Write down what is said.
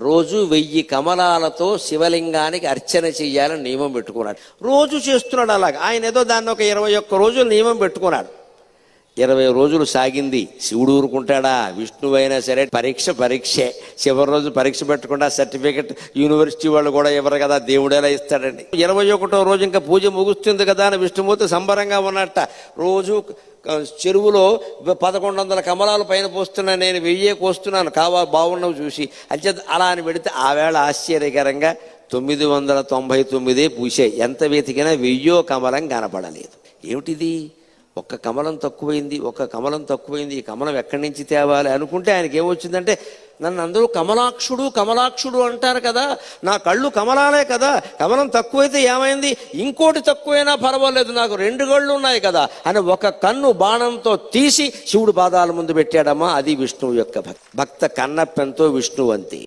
రోజు 1000 కమలాలతో శివలింగానికి అర్చన చెయ్యాలని నియమం పెట్టుకున్నాడు. రోజు చేస్తున్నాడు అలాగా. ఆయన ఏదో దాన్ని ఒక 21 రోజులు నియమం పెట్టుకున్నాడు. 20 రోజులు సాగింది. శివుడు ఊరుకుంటాడా? విష్ణువు అయినా సరే పరీక్షే. చివరి రోజు పరీక్ష పెట్టకుండా సర్టిఫికెట్ యూనివర్సిటీ వాళ్ళు కూడా ఇవ్వరు కదా, దేవుడు ఎలా ఇస్తాడండి. 21వ రోజు ఇంకా పూజ ముగుస్తుంది కదా అని విష్ణుమూర్తి సంబరంగా ఉన్నట్ట. రోజు చెరువులో 1100 కమలాలు పైన పోస్తున్నా, నేను 1000 కోస్తున్నాను, బాగున్నవి చూసి. అంతే అలా అని పెడితే ఆ వేళ ఆశ్చర్యకరంగా 999 పూసాయి. ఎంత వెతికినా 1000 కమలం కనపడలేదు. ఏమిటిది? ఒక్క కమలం తక్కువైంది. ఈ కమలం ఎక్కడి నుంచి తేవాలి అనుకుంటే ఆయనకి ఏమొచ్చిందంటే, నన్ను అందరూ కమలాక్షుడు అంటారు కదా, నా కళ్ళు కమలాలే కదా, కమలం తక్కువైతే ఏమైంది, ఇంకోటి తక్కువైనా పర్వాలేదు, నాకు 2 కళ్ళు ఉన్నాయి కదా అని ఒక కన్ను బాణంతో తీసి శివుడు పాదాల ముందు పెట్టాడమ్మా. అది విష్ణువు యొక్క భక్త కన్నప్పెంతో విష్ణువంతి.